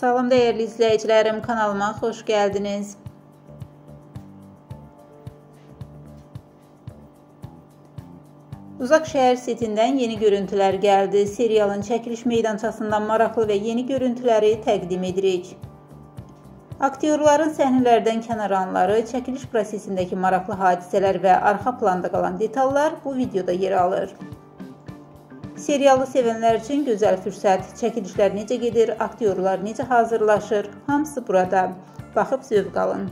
Salam dəyərli izləyicilərim, kanalıma xoş gəldiniz. Uzaq şəhər setindən yeni görüntülər gəldi. Serialın çəkiliş meydançasından maraqlı və yeni görüntüləri təqdim edirik. Aktyorların səhnələrdən kənar anları, çəkiliş prosesindəki maraqlı hadisələr və arxa planda qalan detallar bu videoda yer alır. Serialı sevənlər üçün gözəl fürsət. Çəkilişlər necə gedir, aktyorlar necə hazırlaşır, hamısı burada. Baxıb zövq alın.